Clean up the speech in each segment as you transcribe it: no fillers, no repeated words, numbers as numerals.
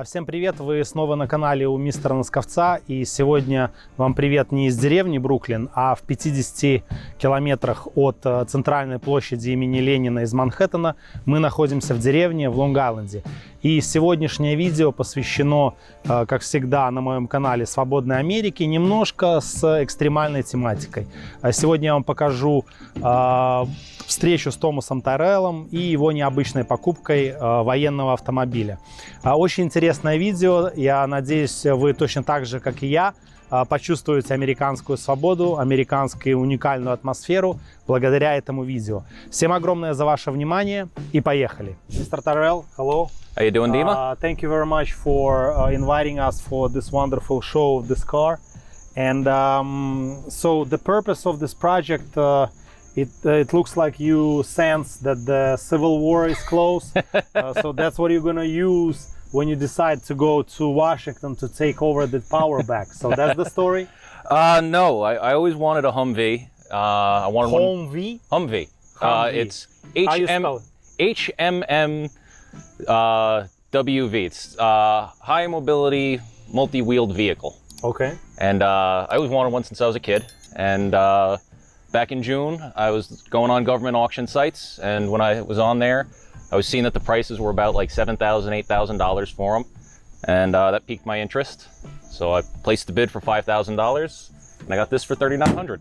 Всем привет, вы снова на канале у мистера Носковца, и сегодня вам привет не из деревни Бруклин, а в 50 километрах от центральной площади имени Ленина из Манхэттена мы находимся в деревне в Лонг-Айленде. И сегодняшнее видео посвящено, как всегда на моем канале, Свободной Америке, немножко с экстремальной тематикой. Сегодня я вам покажу встречу с Томасом Тайрреллом и его необычной покупкой военного автомобиля. Очень интересное видео. Я надеюсь, вы точно так же, как и я, почувствуете американскую свободу, американскую уникальную атмосферу благодаря этому видео. Всем огромное за ваше внимание и поехали. Mr. Tyrrell, hello. How you doing, Dima? Thank you very much for inviting us for this wonderful show of this car. And so the purpose of this project, it looks like you sense that the Civil War is close. So that's what you're going to use when you decide to go to Washington to take over the power back. So that's the story? No, I always wanted a Humvee. I wanted Humvee? Humvee. It's HMMWV. It's high mobility, multi-wheeled vehicle. Okay. And I always wanted one since I was a kid. And back in June, I was going on government auction sites, and when I was on there, I was seeing that the prices were about like $7,000, $8,000 for them, and that piqued my interest. So I placed the bid for $5,000, and I got this for $3,900.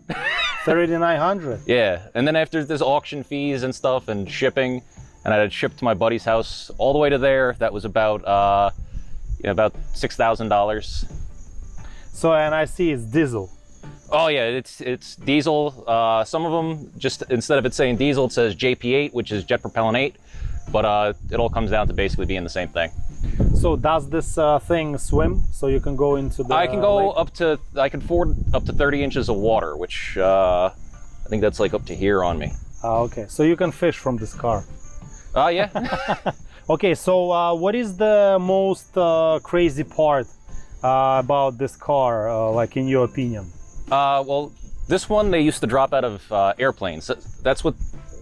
$3,900? Yeah, and then after there's auction fees and stuff and shipping, and I had it shipped to my buddy's house all the way to there. That was about about $6,000. So, and I see it's diesel. Oh yeah, it's diesel. Some of them, just instead of it saying diesel, it says JP8, which is jet propellant 8. But it all comes down to basically being the same thing. So does this thing swim? So you can go into the I can go lake? up to, I can ford up to 30 inches of water, which I think that's like up to here on me. Okay, so you can fish from this car. Yeah. Okay, so what is the most crazy part about this car, like in your opinion? Well, this one they used to drop out of airplanes. That's what,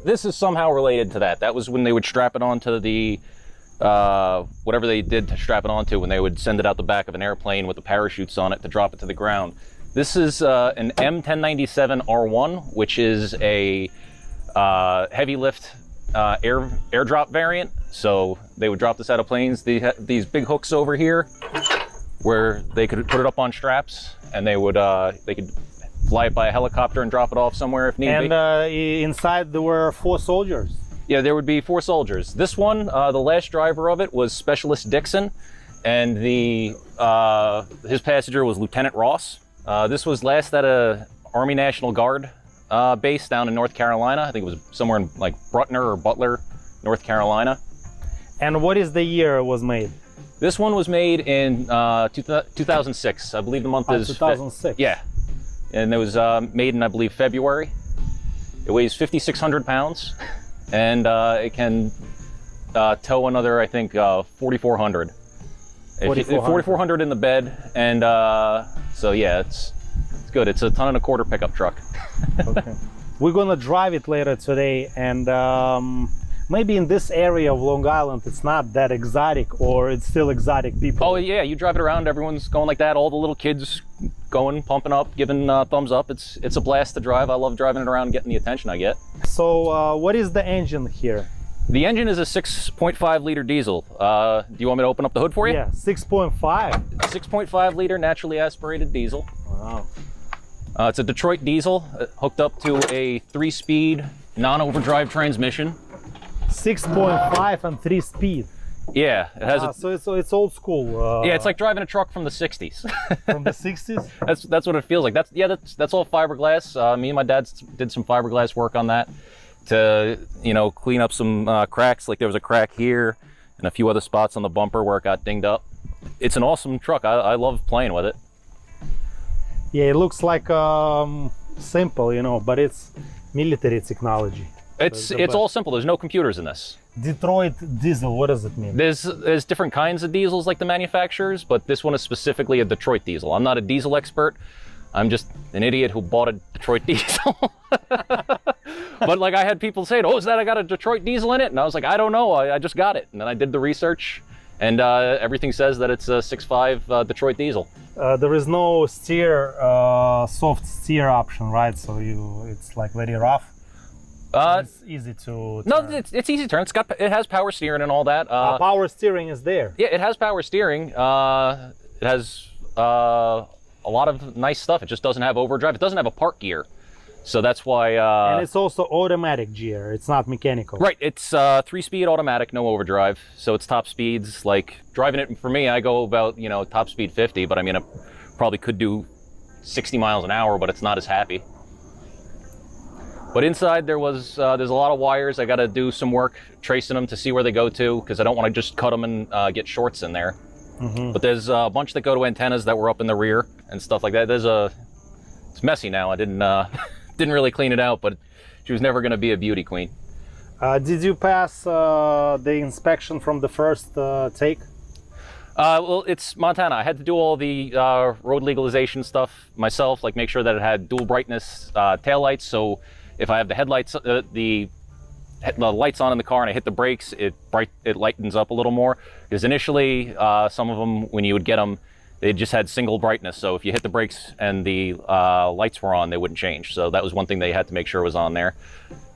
this is somehow related to that. That was when they would strap it onto the, whatever they did to strap it onto, when they would send it out the back of an airplane with the parachutes on it to drop it to the ground. This is an M1097R1, which is a heavy lift airdrop variant. So they would drop this out of planes. They had these big hooks over here where they could put it up on straps, and they could fly it by a helicopter and drop it off somewhere if need be. And inside there were 4 soldiers. Yeah, there would be 4 soldiers. This one, the last driver of it was Specialist Dixon, and his passenger was Lieutenant Ross. This was last at a Army National Guard base down in North Carolina. I think it was somewhere in like Bruntner or Butler, North Carolina. And what is the year it was made? This one was made in 2006. I believe the month is 2006. Yeah, and it was made in, I believe, February. It weighs 5,600 pounds, and it can tow another, I think, 4,400. 4,400 in the bed, and so yeah, it's good. It's a 1.25-ton pickup truck. Okay. We're gonna drive it later today, and maybe in this area of Long Island it's not that exotic, or it's still exotic people. Oh yeah, you drive it around, everyone's going like that. All the little kids going, pumping up, giving thumbs up. It's a blast to drive. I love driving it around and getting the attention I get. So what is the engine here? The engine is a 6.5 liter diesel. Do you want me to open up the hood for you? Yeah, 6.5. 6.5 liter naturally aspirated diesel. Wow. It's a Detroit diesel hooked up to a 3-speed non-overdrive transmission. 6.5 and 3-speed. Yeah, it has so it's old school. Yeah, it's like driving a truck from the 60s. From the 60s? That's what it feels like. That's all fiberglass. Me and my dad did some fiberglass work on that to, clean up some cracks. Like there was a crack here and a few other spots on the bumper where it got dinged up. It's an awesome truck. I love playing with it. Yeah, it looks like simple, but it's military technology. It's all simple. There's no computers in this. Detroit diesel, what does it mean? There's different kinds of diesels like the manufacturers, but this one is specifically a Detroit diesel. I'm not a diesel expert. I'm just an idiot who bought a Detroit diesel. But like I had people saying, oh, is that I got a Detroit diesel in it? And I was like, I don't know. I just got it. And then I did the research And everything says that it's a 6.5 Detroit diesel. There is no steer, soft steer option, right? So it's like very rough. It's easy to turn. No, it's easy to turn. It has power steering and all that. Power steering is there. Yeah, it has power steering. It has a lot of nice stuff. It just doesn't have overdrive. It doesn't have a park gear. So that's why... and it's also automatic gear. It's not mechanical. Right. It's 3-speed automatic, no overdrive. So it's top speeds. Like driving it, for me, I go about, top speed 50. But I mean, I probably could do 60 miles an hour, but it's not as happy. But inside there's a lot of wires. I got to do some work tracing them to see where they go to, because I don't want to just cut them and get shorts in there. But there's a bunch that go to antennas that were up in the rear and stuff like that. It's messy now. I didn't really clean it out, but she was never going to be a beauty queen. Did you pass the inspection from the first take? Well, it's Montana. I had to do all the road legalization stuff myself, like make sure that it had dual brightness taillights. So if I have the headlights, the lights on in the car and I hit the brakes, it lightens up a little more. Because initially, some of them, when you would get them, they just had single brightness. So if you hit the brakes and the lights were on, they wouldn't change. So that was one thing they had to make sure was on there.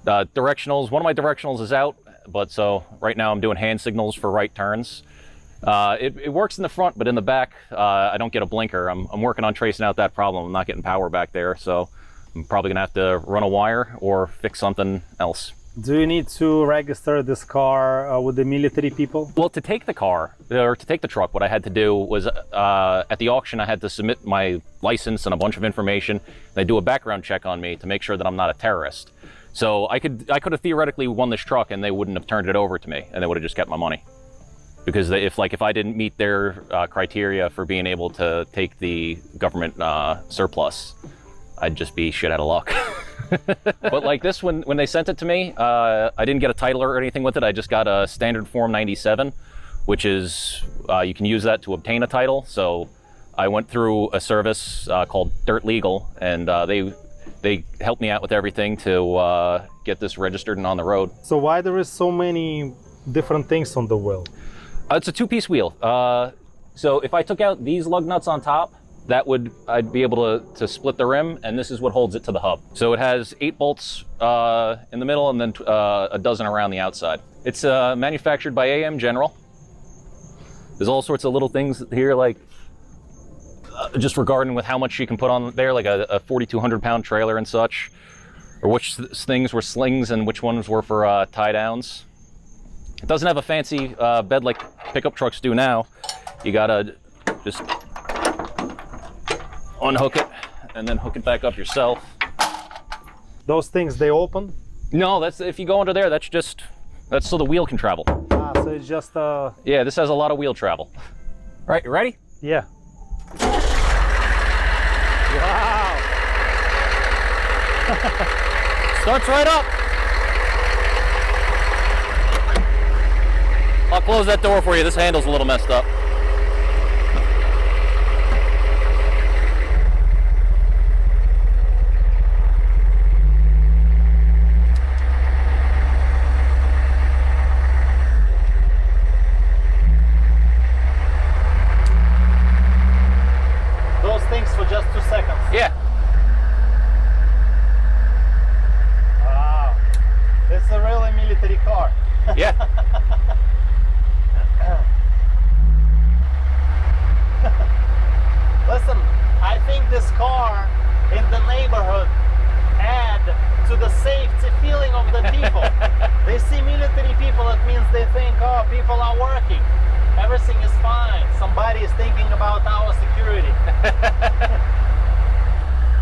Directionals, one of my directionals is out, but so right now I'm doing hand signals for right turns. It works in the front, but in the back, I don't get a blinker. I'm working on tracing out that problem. I'm not getting power back there, so I'm probably gonna have to run a wire or fix something else. Do you need to register this car with the military people? Well, to take the car, or to take the truck, what I had to do was, at the auction, I had to submit my license and a bunch of information. They do a background check on me to make sure that I'm not a terrorist. So I could have theoretically won this truck and they wouldn't have turned it over to me, and they would have just kept my money. Because if I didn't meet their criteria for being able to take the government surplus, I'd just be shit out of luck. But like this, when they sent it to me, I didn't get a title or anything with it. I just got a standard Form 97, which is, you can use that to obtain a title. So I went through a service called Dirt Legal, and they helped me out with everything to get this registered and on the road. So why there is so many different things on the wheel? It's a 2-piece wheel. So if I took out these lug nuts on top, I'd be able to split the rim, and this is what holds it to the hub. So it has 8 bolts in the middle and then a dozen around the outside. It's manufactured by AM General. There's all sorts of little things here, like just regarding with how much you can put on there, like a 4,200 pound trailer and such, or which things were slings and which ones were for tie downs. It doesn't have a fancy bed like pickup trucks do now. You gotta just unhook it and then hook it back up yourself. Those things, they open? No, that's if you go under there, that's so the wheel can travel. Ah, so it's just yeah, this has a lot of wheel travel. Right, you ready? Yeah. Wow. Starts right up. I'll close that door for you. This handle's a little messed up. Those things for just 2 seconds. Yeah. Wow. This is a really military car. Yeah. Listen, I think this car in the neighborhood add to the safety feeling of the people. They see military people, it means they think, oh, people are working. Everything is fine. Somebody is thinking about our security.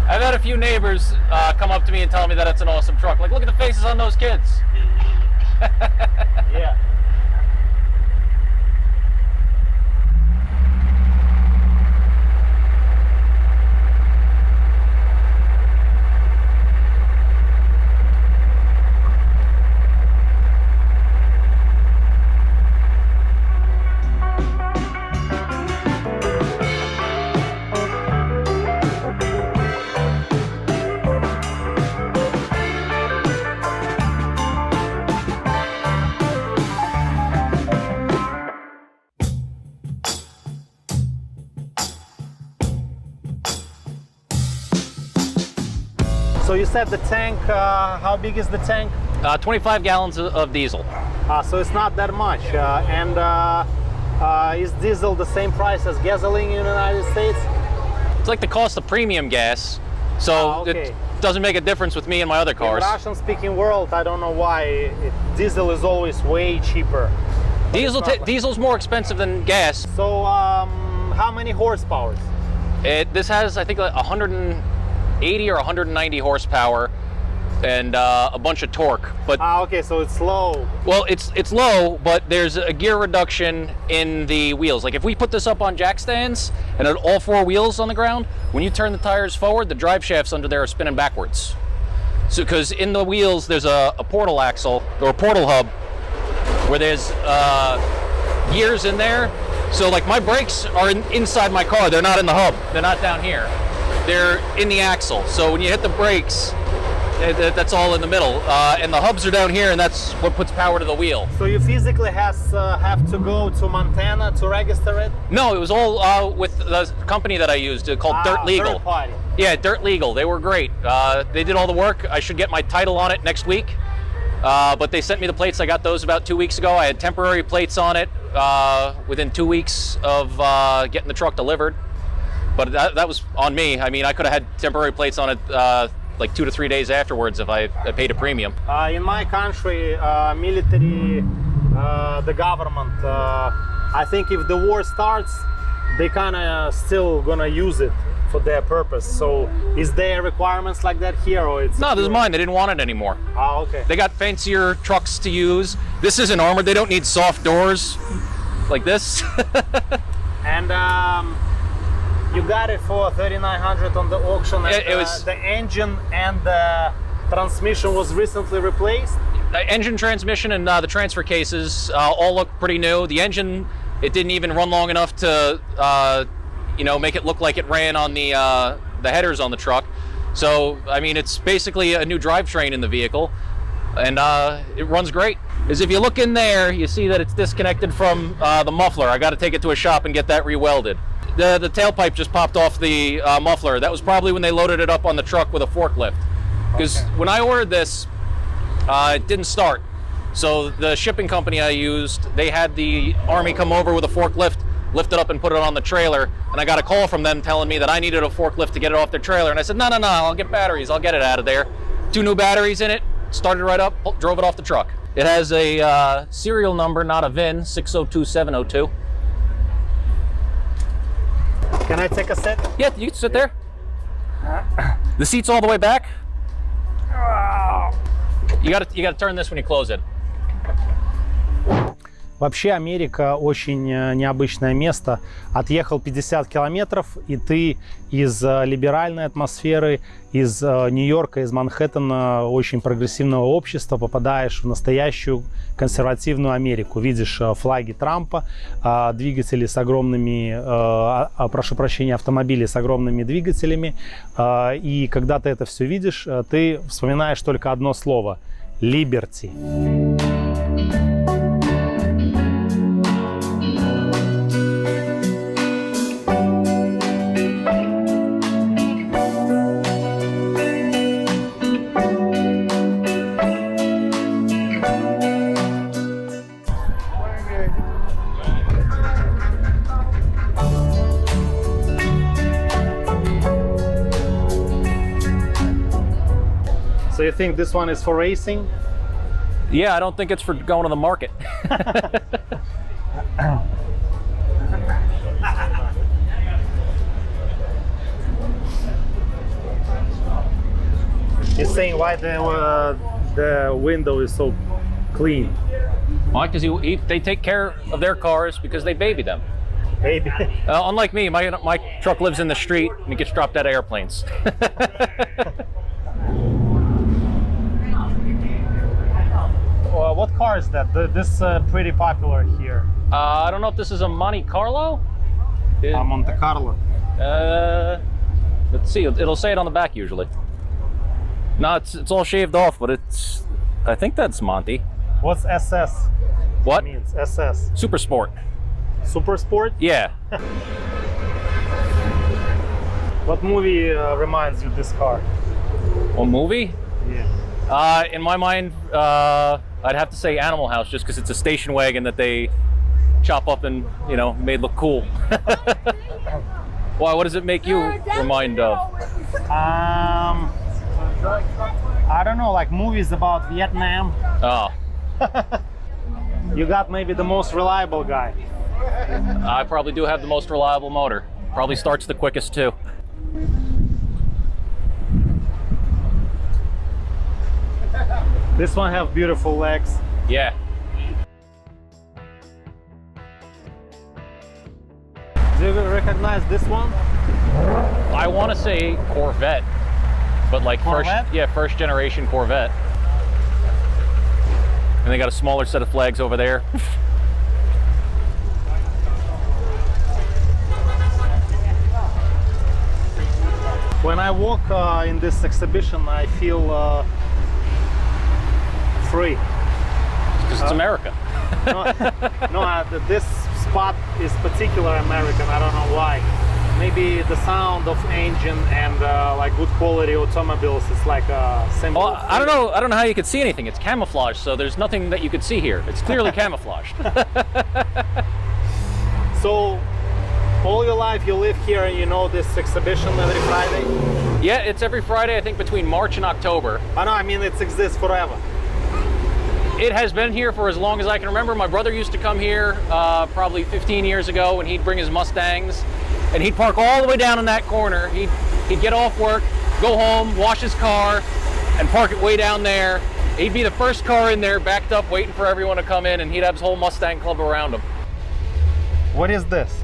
I've had a few neighbors come up to me and tell me that it's an awesome truck. Like, look at the faces on those kids. Yeah. you said the tank, how big is the tank? 25 gallons of diesel. So it's not that much. Is diesel the same price as gasoline in the United States? It's like the cost of premium gas, so okay. it doesn't make a difference with me and my other cars. In Russian-speaking world, I don't know why diesel is always way cheaper. Diesel's more expensive than gas. So how many horsepower? This has, I think, like 180 or 190 horsepower and a bunch of torque. But okay, so it's low. Well, it's low, but there's a gear reduction in the wheels. Like if we put this up on jack stands and had all four wheels on the ground, when you turn the tires forward, the drive shafts under there are spinning backwards. So because in the wheels there's a portal axle or a portal hub where there's gears in there. So like my brakes are inside my car, they're not in the hub, they're not down here. They're in the axle. So when you hit the brakes, that's all in the middle, and the hubs are down here, and that's what puts power to the wheel. So you physically have to go to Montana to register it? No, it was all with the company that I used called Dirt Legal. Third party. Yeah, Dirt Legal. They were great. They did all the work. I should get my title on it next week, but they sent me the plates. I got those about 2 weeks ago. I had temporary plates on it within 2 weeks of getting the truck delivered, but that was on me. I mean, I could have had temporary plates on it like 2 to 3 days afterwards if I paid a premium. In my country, military, the government, I think if the war starts, they kind of still gonna use it for their purpose. So is there requirements like that here, or it's... No, this is mine. They didn't want it anymore. Okay. They got fancier trucks to use. This isn't armored. They don't need soft doors like this. And you got it for $3,900 on the auction. And, it was the engine and the transmission was recently replaced. The engine, transmission, and the transfer cases all look pretty new. The engine, it didn't even run long enough to, make it look like it ran on the headers on the truck. So I mean, it's basically a new drivetrain in the vehicle, and it runs great. Is if you look in there, you see that it's disconnected from the muffler. I got to take it to a shop and get that rewelded. The tailpipe just popped off the muffler. That was probably when they loaded it up on the truck with a forklift. Because when I ordered this, it didn't start. So the shipping company I used, they had the Army come over with a forklift, lift it up and put it on the trailer. And I got a call from them telling me that I needed a forklift to get it off their trailer. And I said, no, I'll get batteries. I'll get it out of there. 2 new batteries in it, started right up, drove it off the truck. It has a serial number, not a VIN, 602702. Can I take a sit? Yeah, you can sit there. The seat's all the way back. You gotta turn this when you close it. Вообще Америка очень необычное место. Отъехал 50 километров, и ты из либеральной атмосферы, из Нью-Йорка, из Манхэттена, очень прогрессивного общества, попадаешь в настоящую консервативную Америку. Видишь флаги Трампа, двигатели с огромными, прошу прощения, автомобили с огромными двигателями. И когда ты это все видишь, ты вспоминаешь только одно слово – «Liberty». So you think this one is for racing? Yeah, I don't think it's for going to the market. He's saying why the window is so clean. Why? Because they take care of their cars because they baby them. Baby. Unlike me, my truck lives in the street and it gets dropped out of airplanes. What car is that? This is pretty popular here. I don't know if this is a Monte Carlo. Monte Carlo. Let's see. It'll say it on the back usually. No, it's all shaved off, but I think that's Monte. What's SS? What? It means SS. Super Sport. Super Sport? Yeah. What movie reminds you of this car? What movie? Yeah. In my mind, I'd have to say Animal House, just because it's a station wagon that they chop up and, you know, made look cool. Why? What does it make you remind of? I don't know, like movies about Vietnam. Oh, You got maybe the most reliable guy. I probably do have the most reliable motor. Probably starts the quickest too. This one have beautiful legs. Yeah. Do you recognize this one? I want to say Corvette, but like Corvette? first generation Corvette. And they got a smaller set of flags over there. When I walk in this exhibition, I feel free. Because it's America. This spot is particular American. I don't know why. Maybe the sound of engine and like good quality automobiles is like a symbol. Well, I don't know how you could see anything. It's camouflaged, so there's nothing that you could see here. It's clearly camouflaged. So, all your life you live here and you know this exhibition every Friday? Yeah, it's every Friday, I think, between March and October. I know, I mean, it exists forever. It has been here for as long as I can remember. My brother used to come here probably 15 years ago, and he'd bring his Mustangs, and he'd park all the way down in that corner. He'd get off work, go home, wash his car, and park it way down there. He'd be the first car in there, backed up, waiting for everyone to come in, and he'd have his whole Mustang club around him. What is this?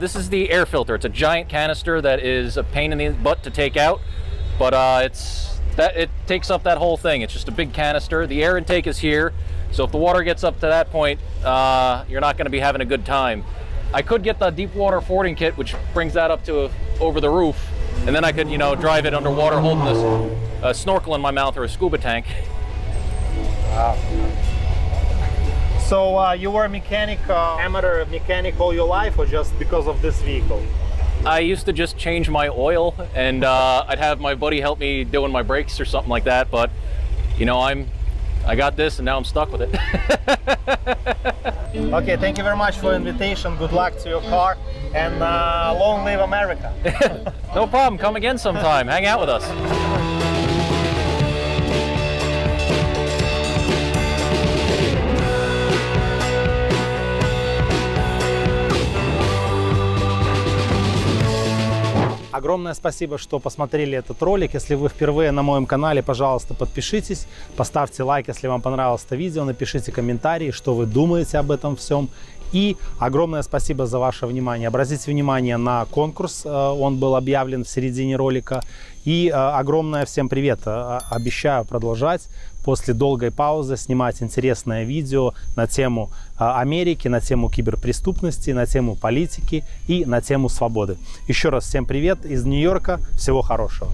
This is the air filter. It's a giant canister that is a pain in the butt to take out, but it takes up that whole thing. It's just a big canister. The air intake is here, so if the water gets up to that point, you're not going to be having a good time. I could get the deep water fording kit, which brings that up to over the roof, and then I could, you know, drive it underwater holding this snorkel in my mouth or a scuba tank. Wow. So you were a mechanic, amateur mechanic all your life, or just because of this vehicle? I used to just change my oil, and I'd have my buddy help me doing my brakes or something like that, but you know, I got this and now I'm stuck with it. Okay, thank you very much for the invitation. Good luck to your car, and long live America. No problem, come again sometime, hang out with us. Огромное спасибо, что посмотрели этот ролик. Если вы впервые на моем канале, пожалуйста, подпишитесь, поставьте лайк, если вам понравилось это видео, напишите комментарии, что вы думаете об этом всем. И огромное спасибо за ваше внимание. Обратите внимание на конкурс, он был объявлен в середине ролика. И огромное всем привет. Обещаю продолжать после долгой паузы снимать интересное видео на тему Америки, на тему киберпреступности, на тему политики и на тему свободы. Еще раз всем привет из Нью-Йорка. Всего хорошего.